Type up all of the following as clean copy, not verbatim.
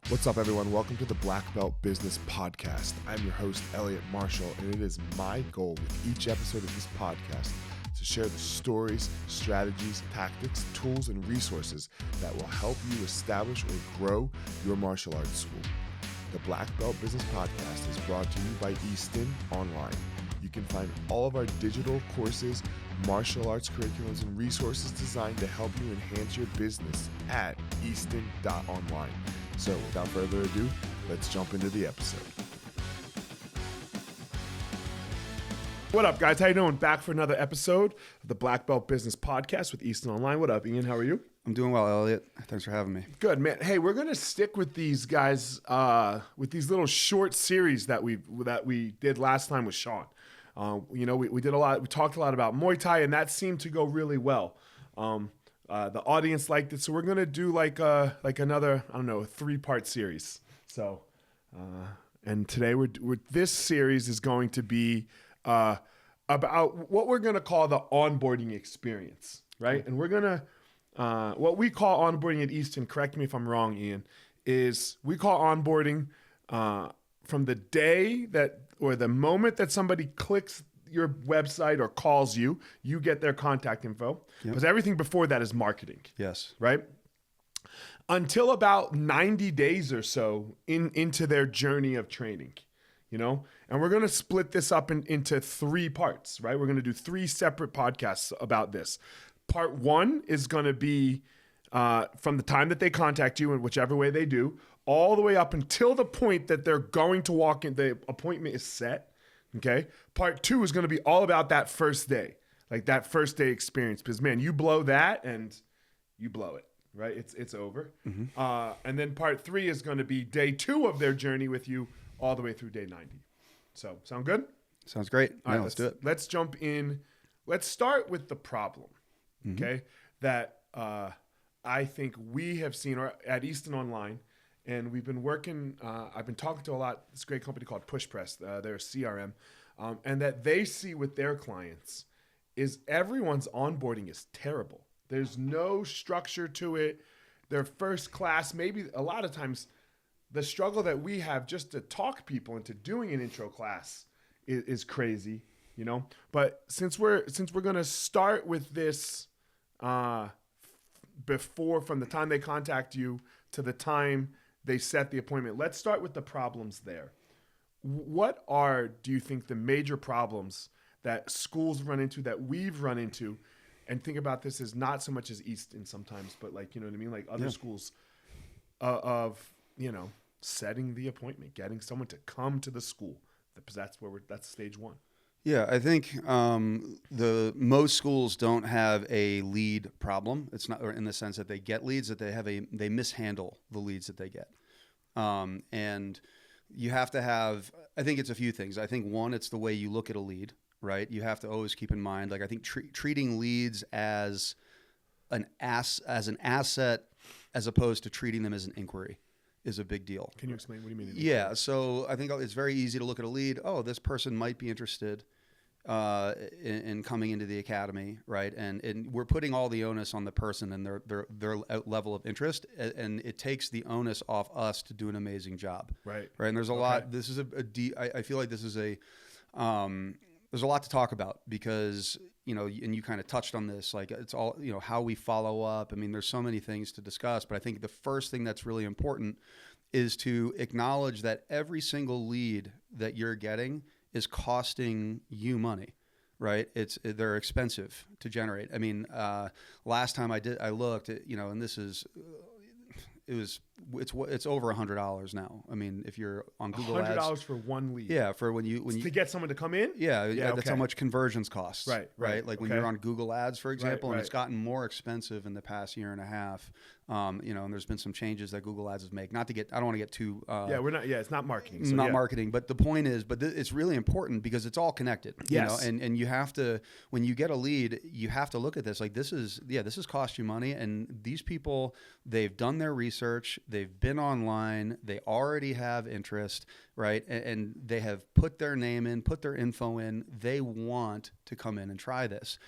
What's up, everyone? Welcome to the Black Belt Business Podcast. I'm your host, Eliot Marshall, and it is my goal with each episode of this podcast to share the stories, strategies, tactics, tools, and resources that will help you establish or grow your martial arts school. The Black Belt Business Podcast is brought to you by Easton.Online. You can find all of our digital courses, martial arts curriculums, and resources designed to help you enhance your business at Easton.Online. So without further ado, let's jump into the episode. What up, guys? How you doing? Back for another episode of the Black Belt Business Podcast with Easton.Online. What up, Ian? How are you? I'm doing well, Eliot. Thanks for having me. Good, man. Hey, we're gonna stick with these guys with these little short series that we did last time with Sean. We did a lot. We talked a lot about Muay Thai, and that seemed to go really well. The audience liked it, so we're gonna do like another, I don't know, a 3-part series. So, and today this series is going to be about what we're gonna call the onboarding experience, right? And we're gonna what we call onboarding at Easton. Correct me if I'm wrong, Ian. Is we call onboarding from the day that or the moment that somebody clicks your website or calls you, you get their contact info. Because everything before that is marketing. Yes. Right? Until about 90 days or so into their journey of training, And we're going to split this up into 3 parts, right? We're going to do 3 separate podcasts about this. Part 1 is going to be from the time that they contact you in whichever way they do, all the way up until the point that they're going to walk in, the appointment is set. Okay. Part 2 is going to be all about that first day, like that first day experience. Because man, you blow that and you blow it, right? It's over. Mm-hmm. And then part 3 is going to be day 2 of their journey with you all the way through day 90. So sound good? Sounds great. All right, let's do it. Let's jump in. Let's start with the problem. Mm-hmm. Okay. That I think we have seen at Easton.Online. And we've been working, I've been talking to this great company called Push Press, they're a CRM, and that they see with their clients is everyone's onboarding is terrible. There's no structure to it. Their first class, maybe a lot of times the struggle that we have just to talk people into doing an intro class is crazy, But since we're going to start with this before, from the time they contact you to the time they set the appointment. Let's start with the problems there. What do you think, the major problems that schools run into, that we've run into, and think about this as not so much as Easton sometimes, but like, you know what I mean? Like other schools of setting the appointment, getting someone to come to the school. That's stage 1. Yeah, I think most schools don't have a lead problem. It's not, or in the sense that they get leads, that they mishandle the leads that they get. And you have to have, I think it's a few things. I think 1, it's the way you look at a lead, right? You have to always keep in mind, like I think treating leads as an asset as opposed to treating them as an inquiry is a big deal. Can you explain? What do you mean? Yeah. So I think it's very easy to look at a lead. Oh, this person might be interested in coming into the academy, right? And we're putting all the onus on the person and their level of interest, and it takes the onus off us to do an amazing job. Right. And there's a lot. This is I feel like this is there's a lot to talk about because, and you kind of touched on this, like it's all, how we follow up. I mean, there's so many things to discuss, but I think the first thing that's really important is to acknowledge that every single lead that you're getting is costing you money, right? They're expensive to generate. I mean, last time I looked at, and this is, it's over $100 now. I mean, if you're on Google Ads, $100 for one lead. Yeah, for when you to get someone to come in. Yeah, that's how much conversions cost. Right. Like when you're on Google Ads, for example, and it's gotten more expensive in the past year and a half. And there's been some changes that Google Ads has made. I don't want to get too. It's not marketing. So marketing, but the point is, it's really important because it's all connected. Yes. And you have to, when you get a lead, you have to look at this like this is cost you money, and these people, they've done their research, they've been online, they already have interest, right? And they have put their name in, put their info in. They want to come in and try this.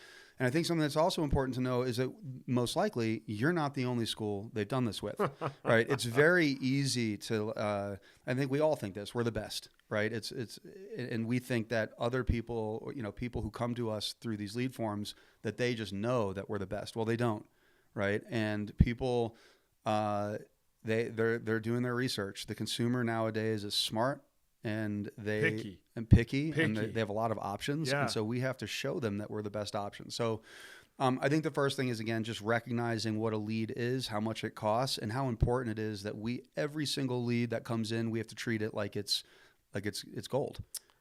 And I think something that's also important to know is that most likely you're not the only school they've done this with, right? It's very easy to, I think we all think this, we're the best, right? And we think that other people, people who come to us through these lead forms, that they just know that we're the best. Well, they don't, right? And people, they're doing their research. The consumer nowadays is smart and picky. And they have a lot of options. Yeah. And so we have to show them that we're the best option. So I think the first thing is, again, just recognizing what a lead is, how much it costs, and how important it is that every single lead that comes in, we have to treat it like it's gold.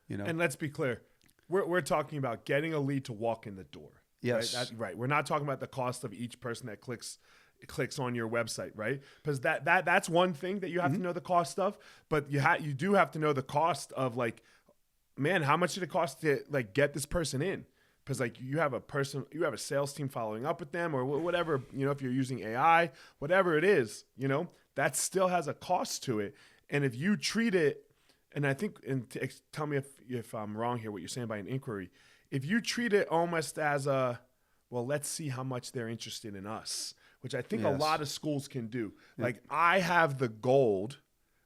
And let's be clear, we're talking about getting a lead to walk in the door. Yes. Right. We're not talking about the cost of each person that clicks on your website, right? Because that's one thing that you have to know the cost of, but you do have to know the cost of, like, man, how much did it cost to, like, get this person in? Because, like, you have a sales team following up with them, or whatever, if you're using AI, whatever it is, that still has a cost to it. And if you treat it, and I think, tell me if I'm wrong here, what you're saying by an inquiry, if you treat it almost as let's see how much they're interested in us, which I think a lot of schools can do. Yeah. Like, I have the gold.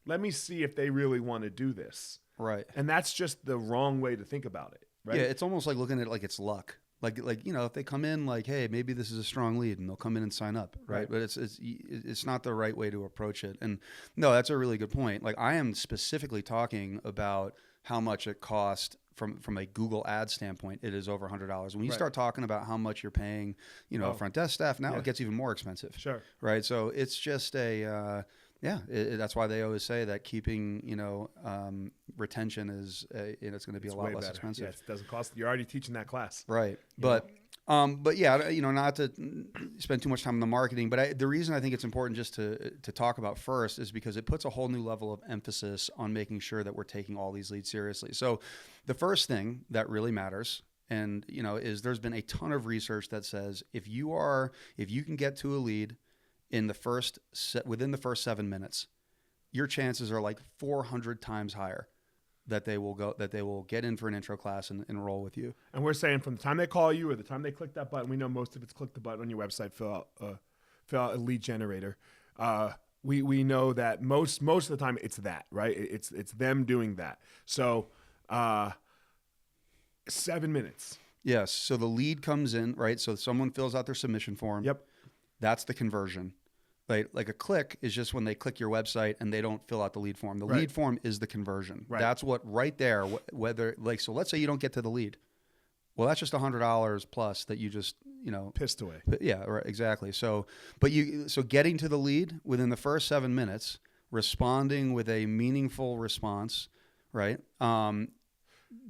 Let me see if they really want to do this. Right. And that's just the wrong way to think about it. Right. Yeah. It's almost like looking at it like it's luck. Like, if they come in like, hey, maybe this is a strong lead, and they'll come in and sign up. Right. But it's not the right way to approach it. And no, that's a really good point. Like, I am specifically talking about how much it cost from a Google ad standpoint. It is over $100. When you start talking about how much you're paying, front desk staff, now it gets even more expensive. Sure. Right. So it's just that's why they always say that keeping, retention is, it's going to be a lot less expensive. Yes, it doesn't cost. You're already teaching that class. Right. But yeah, not to spend too much time on the marketing, but the reason I think it's important just to talk about first is because it puts a whole new level of emphasis on making sure that we're taking all these leads seriously. So the first thing that really matters, and is there's been a ton of research that says if you can get to a lead within the first 7 minutes, your chances are like 400 times higher that they will get in for an intro class and enroll with you. And we're saying from the time they call you or the time they click that button, we know most of it's click the button on your website, fill out a lead generator. We know that most of the time it's that, right? It's them doing that. So 7 minutes. Yes. So the lead comes in, right? So someone fills out their submission form. Yep. That's the conversion. Like a click is just when they click your website and they don't fill out the lead form. The lead form is the conversion. Right. That's what right there, so let's say you don't get to the lead. Well, that's just $100 plus that you just, pissed away. Yeah, right, exactly. So getting to the lead within the first 7 minutes, responding with a meaningful response, right?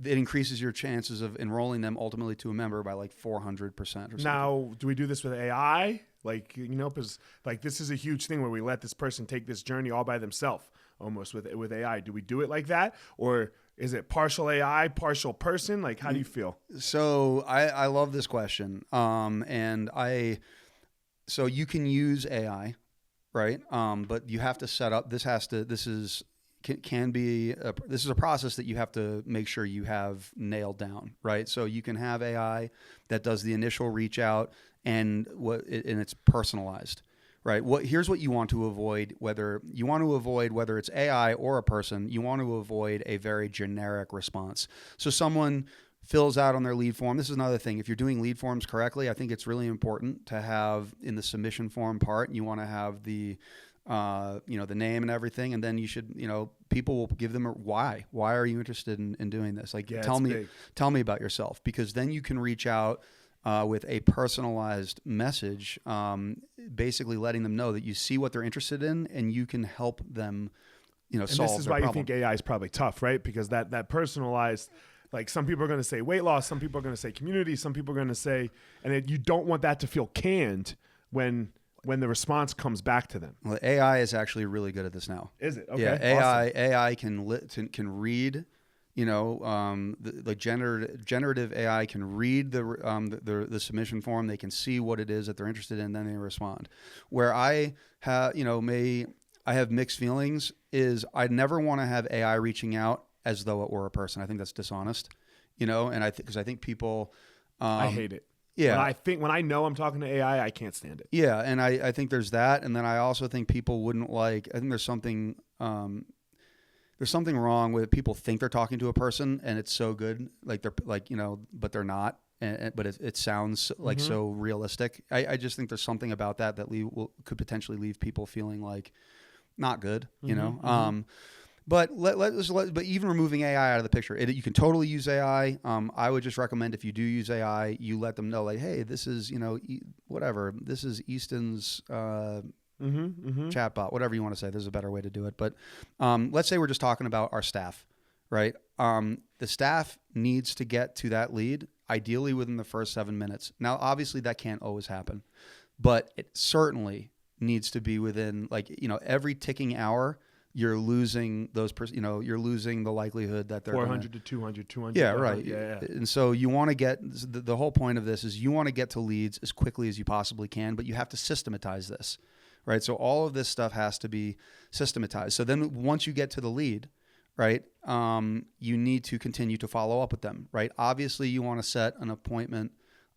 It increases your chances of enrolling them ultimately to a member by like 400% or something. Now, do we do this with AI? Like, because like this is a huge thing where we let this person take this journey all by themselves, almost with AI. Do we do it like that, or is it partial AI, partial person? Like, how do you feel? So I love this question, so you can use AI, right? But you have to set up. This is a process that you have to make sure you have nailed down, right? So you can have AI that does the initial reach out and it's personalized, right? Here's what you want to avoid, whether it's AI or a person, you want to avoid a very generic response. So someone fills out on their lead form. This is another thing. If you're doing lead forms correctly, I think it's really important to have in the submission form part, you want to have the the name and everything, and then you should, people will give them a why. Why are you interested in doing this? Like, tell me about yourself, because then you can reach out with a personalized message, basically letting them know that you see what they're interested in and you can help them, solve their problem. This is why you think AI is probably tough, right? Because that personalized, like, some people are going to say weight loss, some people are going to say community, some people are going to say, and you don't want that to feel canned when the response comes back to them. Well, AI is actually really good at this now. Is it? Okay. Yeah, awesome. AI can read, the generative AI can read the submission form. They can see what it is that they're interested in, then they respond. Where I have, I have mixed feelings is I'd never want to have AI reaching out as though it were a person. I think that's dishonest, and because I think people, I hate it. Yeah. When I know I'm talking to AI, I can't stand it. Yeah, and I think there's that, and then I also think people wouldn't like. I think there's something wrong with people think they're talking to a person, and it's so good, like they're like but they're not, but it sounds like so realistic. I just think there's something about that could potentially leave people feeling like not good, But but even removing AI out of the picture, you can totally use AI. I would just recommend if you do use AI, you let them know like, hey, this is whatever. This is Easton's chatbot, whatever you want to say. There's a better way to do it. But let's say we're just talking about our staff, right? The staff needs to get to that lead ideally within the first 7 minutes. Now, obviously, that can't always happen, but it certainly needs to be within every ticking hour. You're losing you're losing the likelihood that they're 400 to 200, 200. Yeah, right. Yeah. And so you want to get the whole point of this is you want to get to leads as quickly as you possibly can, but you have to systematize this, right? So all of this stuff has to be systematized. So then once you get to the lead, right, you need to continue to follow up with them, right? Obviously, you want to set an appointment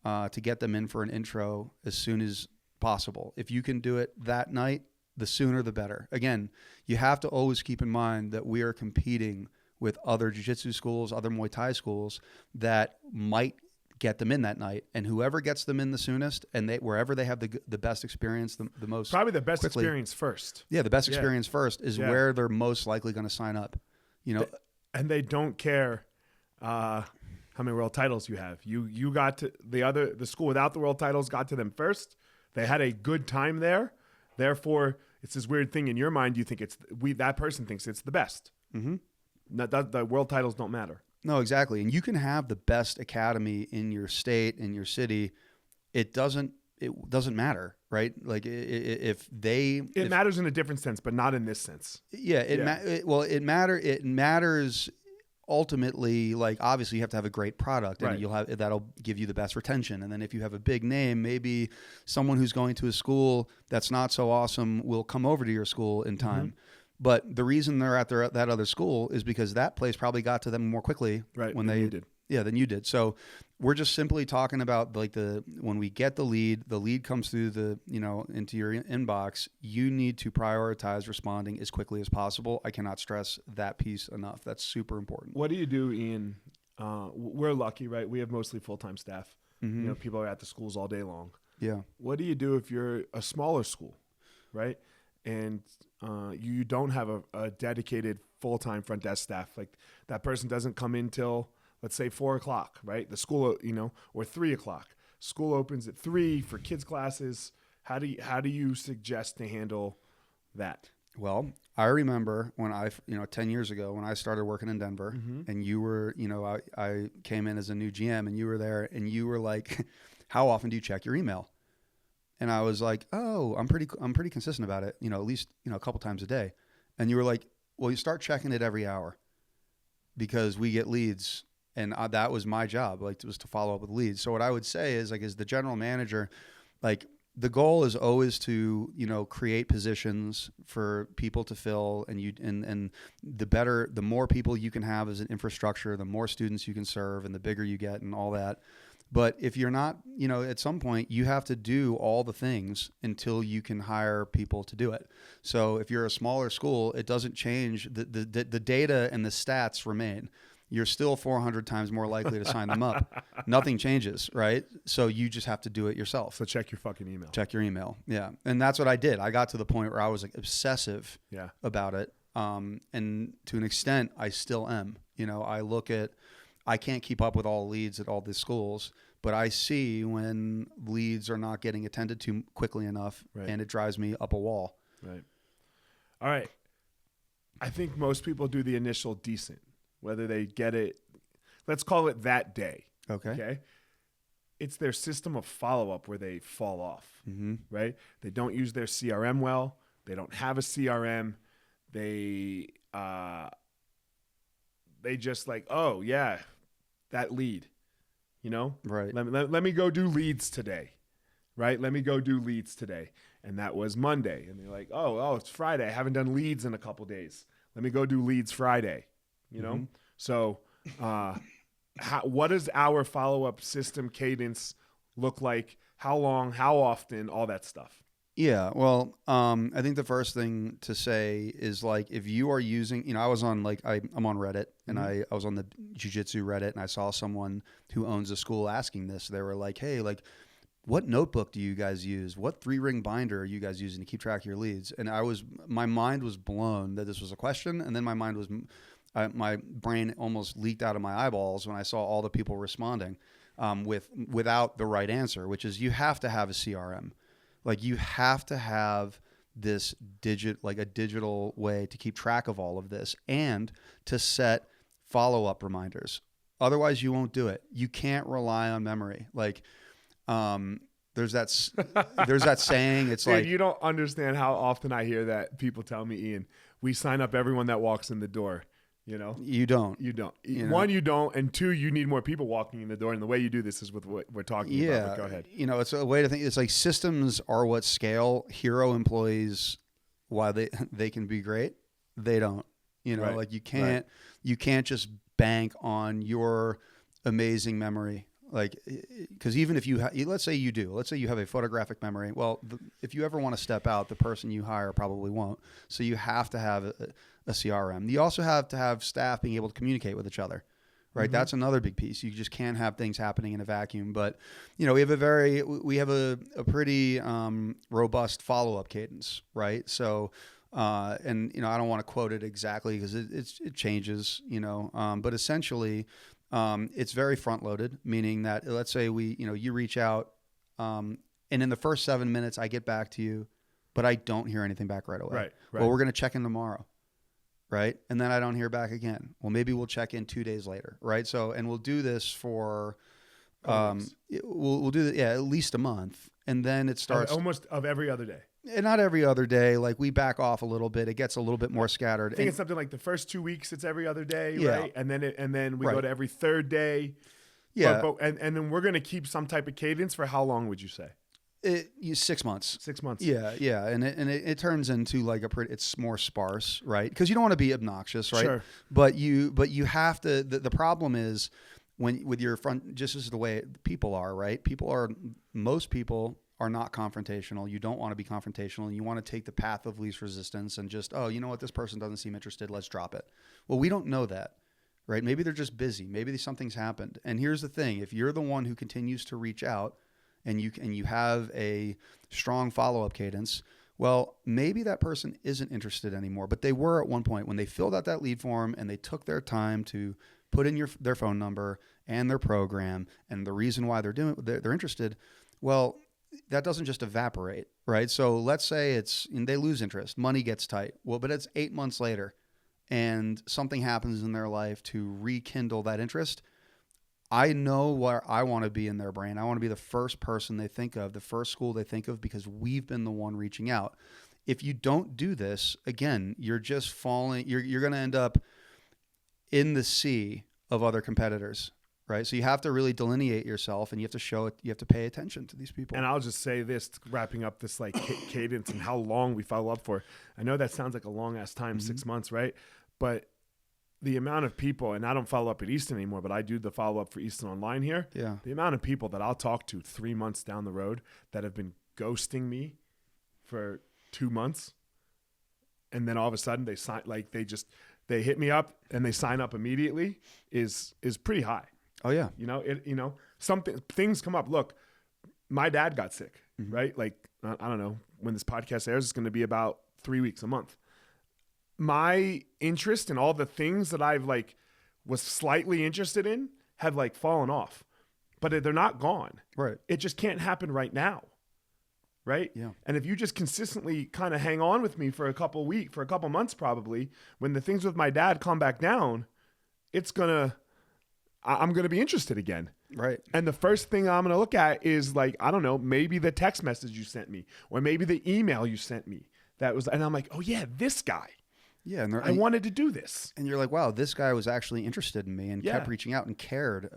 to get them in for an intro as soon as possible. If you can do it that night, the sooner the better. Again, you have to always keep in mind that we are competing with other jiu-jitsu schools, other Muay Thai schools that might get them in that night. And whoever gets them in the soonest and wherever they have the best experience, the most probably the best quickly, experience first. Yeah, the best experience first is where they're most likely going to sign up. And they don't care how many world titles you have. You got to the school without the world titles got to them first. They had a good time there. Therefore, it's this weird thing in your mind. You think that person thinks it's the best. Mm-hmm. The world titles don't matter. No, exactly. And you can have the best academy in your state, in your city. It doesn't matter, right? Like if it matters in a different sense, but not in this sense. Yeah. It matters ultimately. Like obviously you have to have a great product and that'll give you the best retention. And then if you have a big name, maybe someone who's going to a school that's not so awesome will come over to your school in time. Mm-hmm. But the reason they're at that other school is because that place probably got to them more quickly when they did. Yeah, than you did. So we're just simply talking about when we get the lead comes through into your inbox, you need to prioritize responding as quickly as possible. I cannot stress that piece enough. That's super important. What do you do, Ian? We're lucky, right? We have mostly full-time staff. Mm-hmm. People are at the schools all day long. Yeah. What do you do if you're a smaller school, right? And you don't have a dedicated full-time front desk staff. Like that person doesn't come in till, let's say 4:00, right? The school, or 3:00. School opens at 3 for kids classes. How do you suggest to handle that? Well, I remember when 10 years ago when I started working in Denver, mm-hmm. and you were, I came in as a new GM and you were there and you were like, how often do you check your email? And I was like, oh, I'm pretty consistent about it, at least, a couple times a day. And you were like, well, you start checking it every hour because we get leads. And that was my job, was to follow up with leads. So what I would say is, as the general manager, the goal is always to, create positions for people to fill, and the more people you can have as an infrastructure, the more students you can serve, and the bigger you get, and all that. But if you're not, at some point you have to do all the things until you can hire people to do it. So if you're a smaller school, it doesn't change. The data and the stats remain. You're still 400 times more likely to sign them up. Nothing changes, right? So you just have to do it yourself. So check your fucking email. Check your email. Yeah. And that's what I did. I got to the point where I was obsessive about it. And to an extent, I still am. I can't keep up with all leads at all these schools, but I see when leads are not getting attended to quickly enough, and it drives me up a wall. Right. All right. I think most people do the initial decent. Whether they get it, let's call it that day. Okay. It's their system of follow-up where they fall off, mm-hmm. right? They don't use their CRM well. They don't have a CRM. They just oh yeah, that lead, Right. Let me go do leads today, right? Let me go do leads today. And that was Monday. And they're like, oh, it's Friday. I haven't done leads in a couple days. Let me go do leads Friday. Mm-hmm. So what does our follow-up system cadence look like, how long, how often, all that stuff. Yeah, well, I think the first thing to say is like if you are using, I was on I'm on Reddit and I was on the jiu-jitsu Reddit and I saw someone who owns a school asking this. They were like, hey, like what notebook do you guys use? What 3-ring binder are you guys using to keep track of your leads? And my mind was blown that this was a question. And then my brain almost leaked out of my eyeballs when I saw all the people responding without the right answer, which is you have to have a CRM. Like you have to have this a digital way to keep track of all of this and to set follow-up reminders. Otherwise you won't do it. You can't rely on memory. Like, there's that saying, it's Dude, like, you don't understand how often I hear that people tell me, Ian, we sign up everyone that walks in the door. You don't. You know? One, you don't, and two, you need more people walking in the door. And the way you do this is with what we're talking about. But go ahead. It's a way to think. It's like systems are what scale. Hero employees, while they can be great, they don't. Right. Like you can't just bank on your amazing memory. Like, because even if let's say you have a photographic memory. Well, if you ever want to step out, the person you hire probably won't. So you have to have a CRM. You also have to have staff being able to communicate with each other, right? Mm-hmm. That's another big piece. You just can't have things happening in a vacuum. But we have a pretty robust follow-up cadence, right? So, and I don't want to quote it exactly because it changes, but essentially. It's very front loaded, meaning that let's say you reach out, and in the first 7 minutes I get back to you, but I don't hear anything back right away. Right. Well, we're going to check in tomorrow. Right. And then I don't hear back again. Well, maybe we'll check in 2 days later. Right. So, and we'll do this for, we'll do that. Yeah. At least a month. And then it starts almost of every other day. And not every other day. Like we back off a little bit. It gets a little bit more scattered. I think it's something like the first 2 weeks, it's every other day, yeah. right? And then we go to every third day. Yeah. And then we're going to keep some type of cadence for how long would you say? 6 months. 6 months. Yeah. And it turns into like it's more sparse, right? Because you don't want to be obnoxious, right? Sure. But you have to, the problem is with your front, just as the way people are, right? Most people are not confrontational. You don't want to be confrontational. You want to take the path of least resistance and just, oh, you know what? This person doesn't seem interested. Let's drop it. Well, we don't know that, right? Maybe they're just busy. Maybe something's happened. And here's the thing. If you're the one who continues to reach out and you have a strong follow-up cadence, well, maybe that person isn't interested anymore, but they were at one point when they filled out that lead form and they took their time to put in their phone number and their program and the reason why they're interested. Well, that doesn't just evaporate, right? So let's say they lose interest, money gets tight. Well, but it's 8 months later and something happens in their life to rekindle that interest. I know where I want to be in their brain. I want to be the first person they think of, the first school they think of, because we've been the one reaching out. If you don't do this, again, you're just falling, you're going to end up in the sea of other competitors. Right. So you have to really delineate yourself and you have to show it. You have to pay attention to these people. And I'll just say this, wrapping up this like cadence and how long we follow up for. I know that sounds like a long ass time, 6 months, right? But the amount of people, and I don't follow up at Easton anymore, but I do the follow up for Easton.Online here. Yeah. The amount of people that I'll talk to 3 months down the road that have been ghosting me for 2 months. And then all of a sudden they hit me up and they sign up immediately is pretty high. Oh yeah. Things come up. Look, my dad got sick, right? Like, I don't know when this podcast airs, it's going to be about 3 weeks, a month. My interest in all the things that I've was slightly interested in have fallen off, but they're not gone. Right. It just can't happen right now. Right. Yeah. And if you just consistently kind of hang on with me for a couple months, probably when the things with my dad calm back down, I'm going to be interested again. Right. And the first thing I'm going to look at is I don't know, maybe the text message you sent me or maybe the email you sent me and I'm like, oh yeah, this guy. Yeah. And I wanted to do this. And you're like, wow, this guy was actually interested in me and Yeah. kept reaching out and cared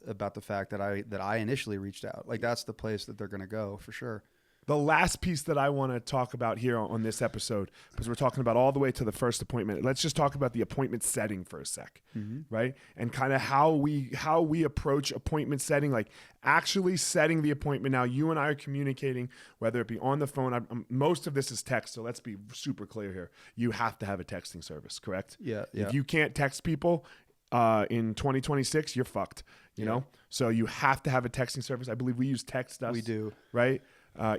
about the fact that I initially reached out. Like that's the place that they're going to go for sure. The last piece that I want to talk about here on this episode, because we're talking about all the way to the first appointment. Let's just talk about the appointment setting for a sec, right? And kind of how we approach appointment setting, like actually setting the appointment. Now, you and I are communicating, whether it be on the phone. Most of this is text, so let's be super clear here. You have to have a texting service, correct? Yeah. If you can't text people in 2026, you're fucked. You know, so you have to have a texting service. I believe we use Text Us. We do, right?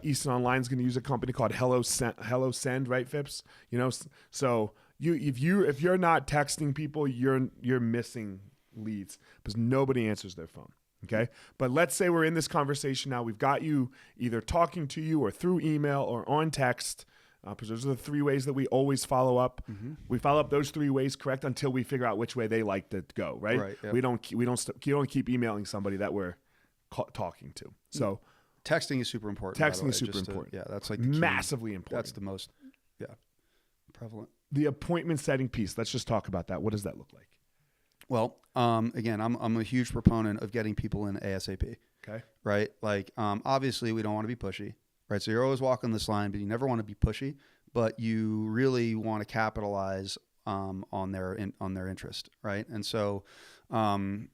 Easton.Online is going to use a company called Hello Send, right, Phipps? You know, so if you're not texting people, you're missing leads because nobody answers their phone. Okay, but let's say we're in this conversation now. We've got you either talking to you or through email or on text. Because those are the 3 ways that we always follow up. We follow up those 3 ways, correct, until we figure out which way they like to go, right? Right. Yep. We don't keep emailing somebody that we're talking to. So texting is super important. Texting is super important. Yeah, that's like the key. Massively important. That's the most prevalent. The appointment setting piece. Let's just talk about that. What does that look like? Well, again, I'm a huge proponent of getting people in ASAP. Okay. Right. Like, obviously, we don't want to be pushy. Right. So you're always walking this line, but you never want to be pushy, but you really want to capitalize on their interest. Right. And so, and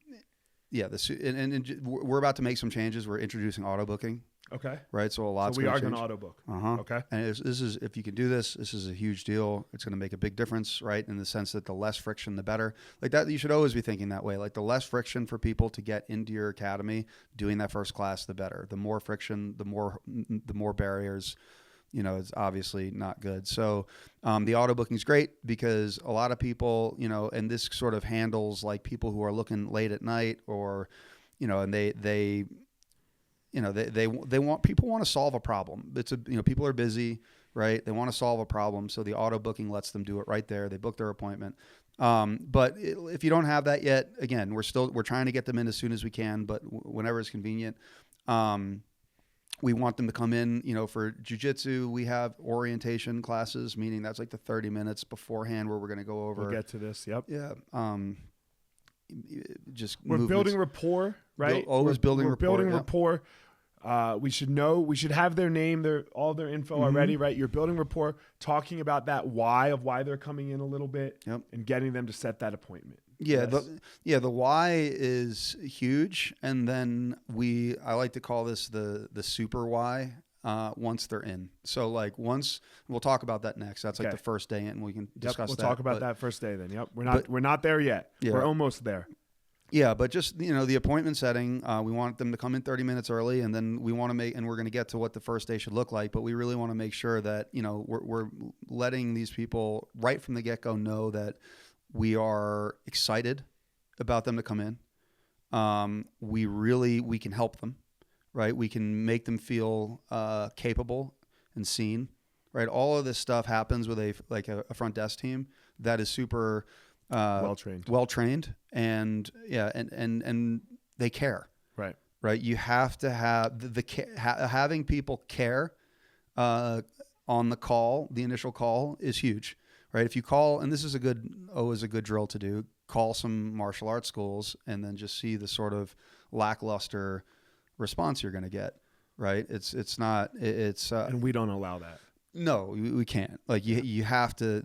we're about to make some changes. We're introducing auto booking. Okay. Right. So we are going to auto book. Okay. And this is, if you can do this is a huge deal. It's going to make a big difference, right? In the sense that the less friction, the better. Like that, you should always be thinking that way. Like the less friction for people to get into your academy, doing that first class, the better. The more friction, the more barriers. You know, it's obviously not good. So the auto booking is great because a lot of people, you know, and this sort of handles like people who are looking late at night or, you know, and they want to solve a problem. People are busy, right? They want to solve a problem. So the auto booking lets them do it right there. They book their appointment. But if you don't have that yet, again, we're trying to get them in as soon as we can, but whenever it's convenient. We want them to come in, you know, for jiu-jitsu. We have orientation classes, meaning that's like the 30 minutes beforehand where we're going to go over. We'll get to this. Yep. Yeah. We're building rapport, right? Building rapport. We should have their name, all their info already, right? You're building rapport, talking about that why they're coming in a little bit, and getting them to set that appointment. Yeah, yes. The why is huge, and then I like to call this the super why. Once they're in, so like once we'll talk about that next. That's like the first day, and we can discuss. We'll talk about that first day then. Yep, we're not there yet. Yeah. We're almost there. Yeah, but just, you know, the appointment setting, we want them to come in 30 minutes early, and then we want to and we're going to get to what the first day should look like, but we really want to make sure that, you know, we're letting these people right from the get-go know that we are excited about them to come in. We can help them, right? We can make them feel capable and seen, right? All of this stuff happens with a front desk team that is super well trained, and and they care, right. You have to have having people care on the call. The initial call is huge, right? If you call, and this is a good drill to do, call some martial arts schools and then just see the sort of lackluster response you're going to get, right? And we don't allow that. No, we can't. Like you have to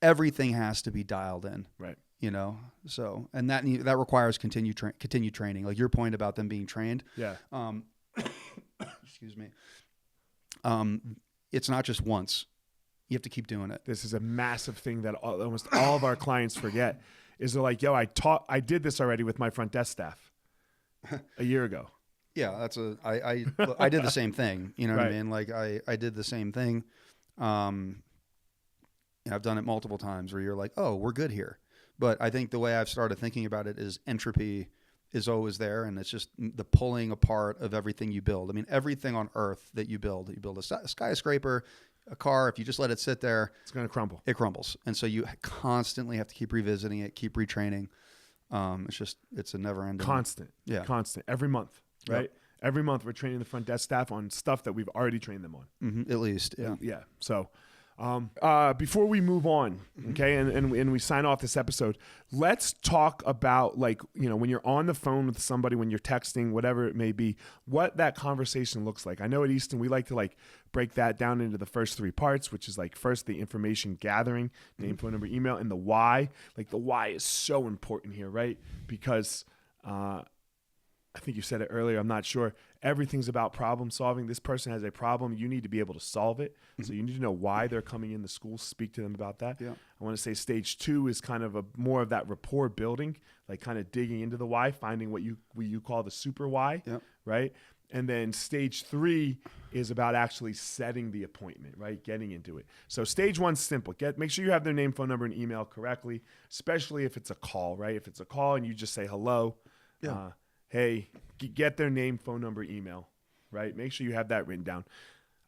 everything has to be dialed in, right? You know, so, and that requires continued training. Like your point about them being trained. Yeah. Excuse me. It's not just once. You have to keep doing it. This is a massive thing that almost all of our clients forget. Is they're like, yo, I did this already with my front desk staff a year ago. Yeah, I did the same thing. You know what I mean? Like I did the same thing. I've done it multiple times where you're like, oh, we're good here. But I think the way I've started thinking about it is entropy is always there, and it's just the pulling apart of everything you build. I mean, everything on earth that you build a skyscraper, a car, if you just let it sit there, it's going to crumble. It crumbles. And so you constantly have to keep revisiting it, keep retraining. It's a never ending. Constant. Every month, right? Yep. Every month we're training the front desk staff on stuff that we've already trained them on. Mm-hmm. At least. Yeah. Yeah. So, Before we move on, okay, and we sign off this episode, let's talk about, like, when you're on the phone with somebody, when you're texting, whatever it may be, what that conversation looks like. I know at Easton, we like to like break that down into the first 3 parts, which is like first the information gathering, name, phone number, email, and the why. Like the why is so important here, right? Because I think you said it earlier, I'm not sure. Everything's about problem solving. This person has a problem. You need to be able to solve it. So you need to know why they're coming into school, speak to them about that. Yeah. I want to say stage 2 is kind of more of that rapport building, like kind of digging into the why, finding what you call the super why, right? And then stage 3 is about actually setting the appointment, right? Getting into it. So stage 1's simple. Make sure you have their name, phone number, and email correctly, especially if it's a call, right? If it's a call and you just say hello, hey, get their name, phone number, email, right? Make sure you have that written down.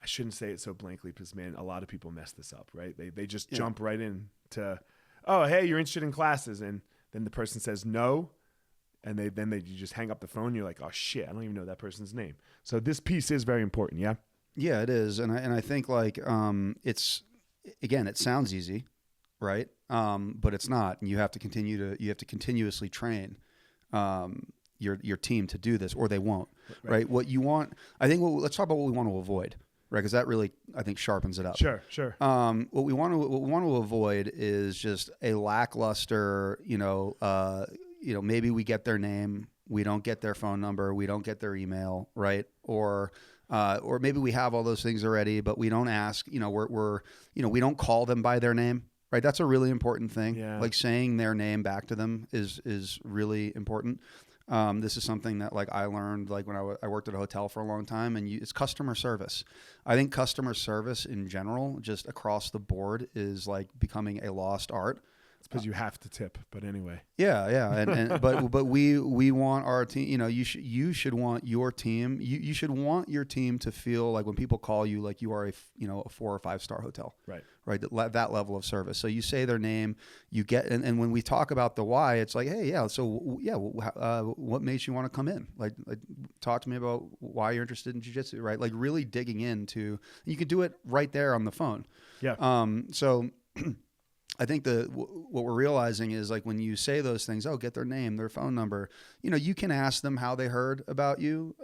I shouldn't say it so blankly because, man, a lot of people mess this up, right? They just jump right into, oh, hey, you're interested in classes. And then the person says no. And you just hang up the phone. And you're like, oh, shit, I don't even know that person's name. So this piece is very important, yeah? Yeah, it is. And I think like it sounds easy, right? But it's not. And you have to continuously train your team to do this, or they won't, right? What you want, let's talk about what we want to avoid, right? Because that really, I think, sharpens it up. Sure. What we want to avoid is just a lackluster, maybe we get their name, we don't get their phone number, we don't get their email, right? Or maybe we have all those things already, but we don't ask, we don't call them by their name. Right, that's a really important thing. Yeah. Like saying their name back to them is really important. This is something that like I learned like when I worked at a hotel for a long time, and it's customer service. I think customer service in general, just across the board, is like becoming a lost art. It's because you have to tip, but anyway. Yeah, but we want our team. You should want your team. You should want your team to feel like when people call you, like you are a 4 or 5 star hotel. Right. That level of service. So you say their name, you get, and when we talk about the why, it's like, hey, what makes you want to come in? Like talk to me about why you're interested in jiu-jitsu, right? Like really digging into. You can do it right there on the phone. Yeah. So. I think what we're realizing is like when you say those things, get their name, their phone number, you can ask them how they heard about you.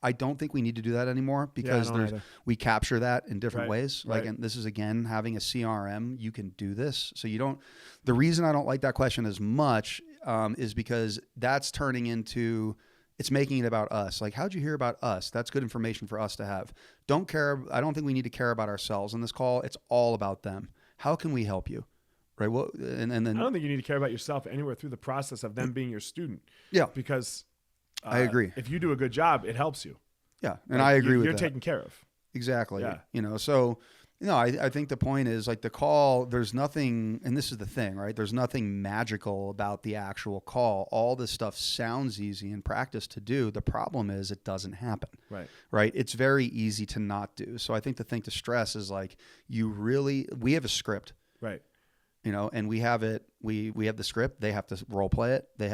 I don't think we need to do that anymore because we capture that in different ways. Like, and this is again, having a CRM, you can do this. So the reason I don't like that question as much is because that's turning into, it's making it about us. Like, how'd you hear about us? That's good information for us to have. I don't think we need to care about ourselves in this call. It's all about them. How can we help you? Right. Well, and then I don't think you need to care about yourself anywhere through the process of them being your student. Yeah. Because I agree. If you do a good job, it helps you. Yeah. And I agree with that. You're taken care of. Exactly. Yeah. So, I think the point is like the call, there's nothing, and this is the thing, right? There's nothing magical about the actual call. All this stuff sounds easy in practice to do. The problem is it doesn't happen. Right. It's very easy to not do. So I think the thing to stress is like, we have a script. Right. And we have it, we have the script, they have to role play it. They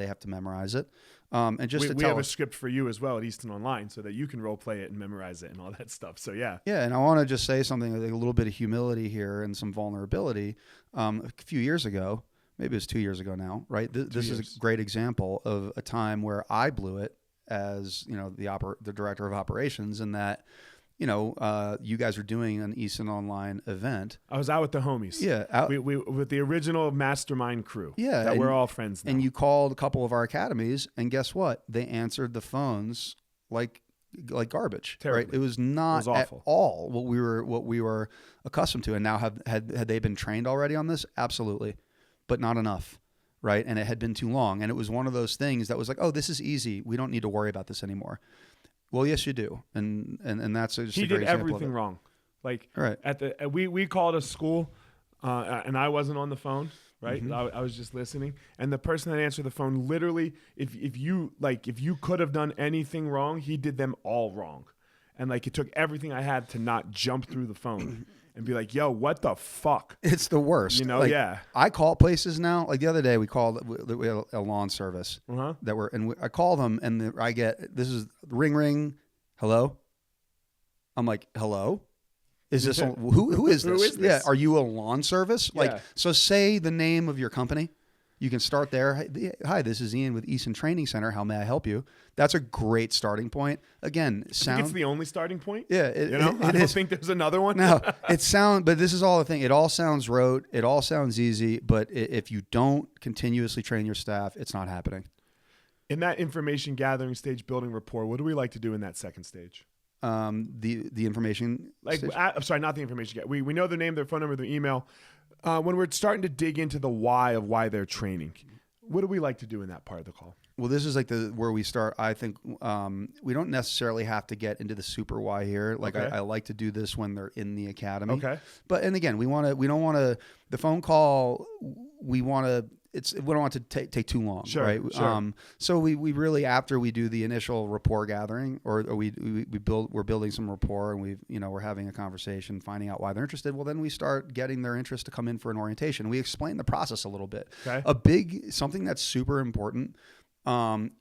have to memorize it. And just we have a script for you as well at Easton.Online so that you can role play it and memorize it and all that stuff. So yeah. Yeah. And I want to just say something, like a little bit of humility here and some vulnerability. A few years ago, maybe it was 2 years ago now, right? This is a great example of a time where I blew it as, the director of operations, and that, you guys are doing an Easton.Online event. I was out with the homies. Yeah. We with the original mastermind crew. Yeah. That we're all friends now. And you called a couple of our academies, and guess what? They answered the phones like garbage. Terribly. Right? It was not at all what we were accustomed to. And now had they been trained already on this? Absolutely. But not enough. Right. And it had been too long. And it was one of those things that was like, oh, this is easy. We don't need to worry about this anymore. Well, yes, you do, and that's just he a great did everything wrong. Like we called a school, and I wasn't on the phone. Right, I was just listening, and the person that answered the phone, literally, if you could have done anything wrong, he did them all wrong, and like it took everything I had to not jump through the phone and be like, "Yo, what the fuck?" It's the worst. Yeah. I call places now. Like the other day, we had a lawn service I call them, and I get this is ring, hello. I'm like, hello. Is this who is this? Who is this? Yeah, are you a lawn service? Like, Yeah. so say the name of your company. You can start there. Hi, this is Ian with Easton Training Center. How may I help you? That's a great starting point. Again, I think it's the only starting point. Yeah, I don't think there's another one. No, but this is all the thing. It all sounds rote. It all sounds easy. But if you don't continuously train your staff, it's not happening. In that information gathering stage, building rapport, what do we like to do in that second stage? The information stage? I'm sorry, not the information. We know their name, their phone number, their email. When we're starting to dig into the why of why they're training, what do we like to do in that part of the call? Well, this is like where we start. I think we don't necessarily have to get into the super why here. Like Okay. I like to do this when they're in the academy. Okay. But and again, we don't want to the phone call. We don't want it to take too long, Sure, right? sure. So we really, after we do the initial rapport gathering, or we're building some rapport, and we're having a conversation, finding out why they're interested. Well, then we start getting their interest to come in for an orientation. We explain the process a little bit. Okay. Something that's super important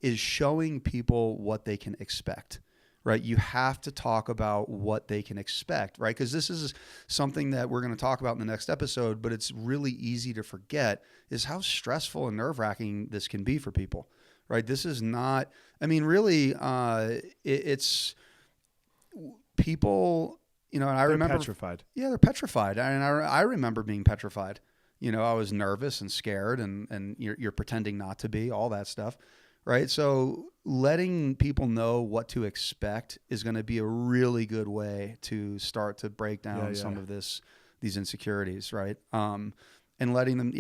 is showing people what they can expect. Right, you have to talk about what they can expect, right? Because this is something that we're going to talk about in the next episode, but it's really easy to forget is how stressful and nerve-wracking this can be for people, right? This is not, I mean, really, it's people, and I remember petrified. Yeah, they're petrified, and I remember being petrified. I was nervous and scared, and you're pretending not to be, all that stuff. Right. So letting people know what to expect is going to be a really good way to start to break down some of these insecurities. Right. And letting them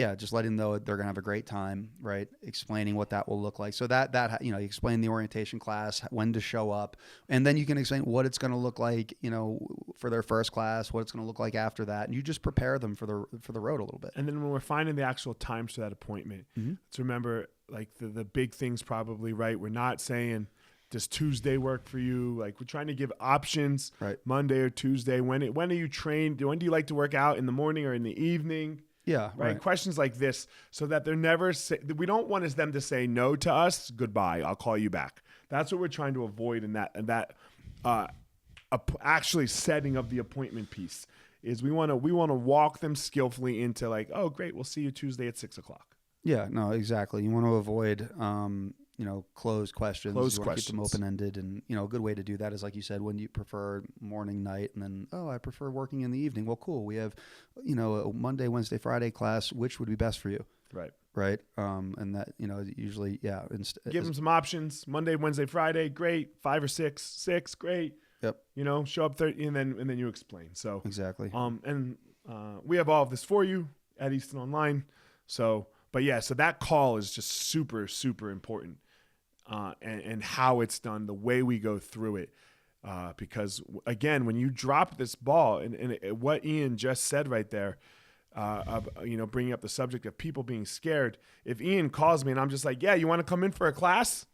know they're going to have a great time. Right. Explaining what that will look like. So that you explain the orientation class, when to show up, and then you can explain what it's going to look like, for their first class, what it's going to look like after that. And you just prepare them for the road a little bit. And then when we're finding the actual times for that appointment, let's remember, like the big things probably, right? We're not saying, does Tuesday work for you? Like, we're trying to give options, right? Monday or Tuesday. When are you trained? When do you like to work out, in the morning or in the evening? Yeah. Right. Questions like this, so that they're never we don't want them to say no to us. Goodbye. I'll call you back. That's what we're trying to avoid in that actually setting of the appointment piece. Is we want to walk them skillfully into, like, oh, great, we'll see you Tuesday at 6:00. Yeah, no, exactly. You want to avoid, closed questions. Closed you want questions. to keep them open-ended. And, a good way to do that is, like you said, when you prefer morning, night, and then, I prefer working in the evening. Well, cool. We have, a Monday, Wednesday, Friday class. Which would be best for you? Right. Right. And that, usually, yeah. Give them some options. Monday, Wednesday, Friday, great. 5 or 6. 6, great. Yep. Show up 30, and then you explain. So exactly. We have all of this for you at Easton.Online. So, but yeah, so that call is just super, super important, and how it's done, the way we go through it, because again, when you drop this ball, and what Ian just said right there, bringing up the subject of people being scared. If Ian calls me and I'm just like, yeah, you want to come in for a class?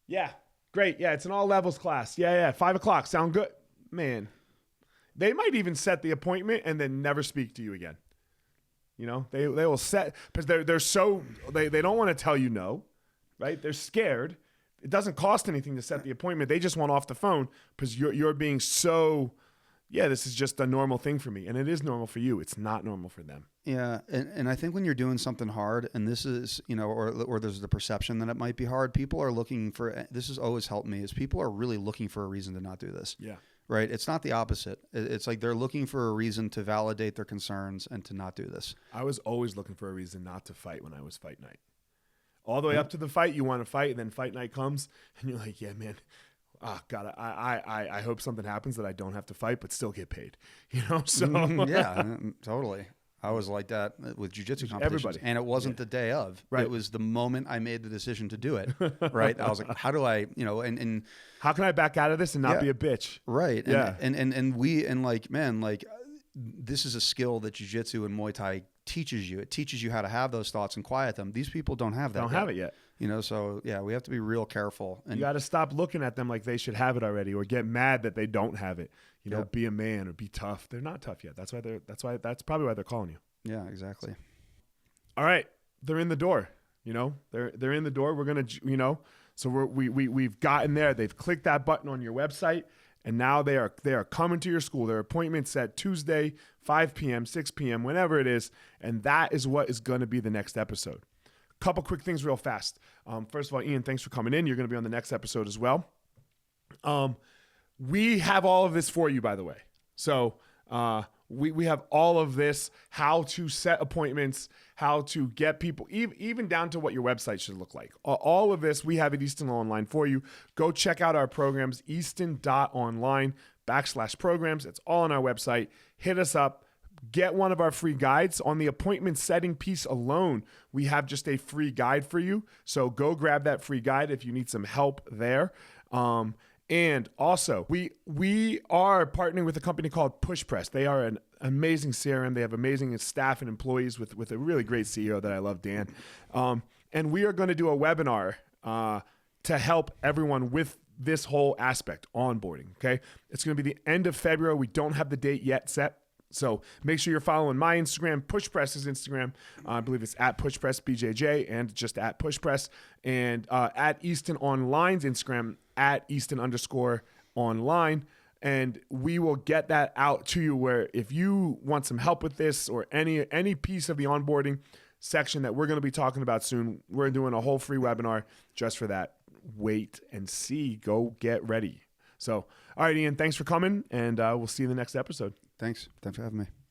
Yeah, great. Yeah, it's an all levels class. Yeah, 5:00. Sound good, man. They might even set the appointment and then never speak to you again. They will set, because they don't want to tell you no, right? They're scared. It doesn't cost anything to set the appointment. They just want off the phone because you're being so, yeah, this is just a normal thing for me. And it is normal for you. It's not normal for them. Yeah. And I think when you're doing something hard, and this is, or there's the perception that it might be hard, people are looking for, this has always helped me, is people are really looking for a reason to not do this. Yeah. Right. It's not the opposite. It's like they're looking for a reason to validate their concerns and to not do this. I was always looking for a reason not to fight when I was fight night. All the way up to the fight, you want to fight, and then fight night comes, and you're like, yeah, man, God, I hope something happens that I don't have to fight, but still get paid. So yeah, totally. I was like that with jiu-jitsu competitions. Everybody. And it wasn't the day of. Right. It was the moment I made the decision to do it. Right. I was like, how do I, and how can I back out of this and not be a bitch? Right. Yeah. And this is a skill that jiu-jitsu and Muay Thai teaches you. It teaches you how to have those thoughts and quiet them. These people don't have that. Don't have it yet. So yeah, we have to be real careful. And you got to stop looking at them like they should have it already, or get mad that they don't have it. Be a man or be tough. They're not tough yet. That's probably why they're calling you. Yeah, exactly. All right. They're in the door, they're in the door. We're going to, so we've gotten there. They've clicked that button on your website, And now they are coming to your school. Their appointment's set Tuesday, 5 p.m., 6 p.m., whenever it is. And that is what is going to be the next episode. Couple quick things real fast. First of all, Ian, thanks for coming in. You're going to be on the next episode as well. We have all of this for you, by the way. So we have all of this, how to set appointments, how to get people, even down to what your website should look like. All of this we have at Easton.Online for you. Go check out our programs, Easton.Online/programs. It's all on our website. Hit us up. Get one of our free guides. On the appointment setting piece alone, we have just a free guide for you. So go grab that free guide if you need some help there. And also, we are partnering with a company called PushPress. They are an amazing CRM. They have amazing staff and employees with a really great CEO that I love, Dan. And we are going to do a webinar to help everyone with this whole aspect, onboarding, okay? It's going to be the end of February. We don't have the date yet set. So make sure you're following my Instagram, PushPress's Instagram. I believe it's at PushPressBJJ and just at PushPress. And at Easton.Online's Instagram, at Easton_online. And we will get that out to you where if you want some help with this or any piece of the onboarding section that we're going to be talking about soon, we're doing a whole free webinar just for that. Wait and see. Go get ready. So, all right, Ian, thanks for coming, and we'll see you in the next episode. Thanks for having me.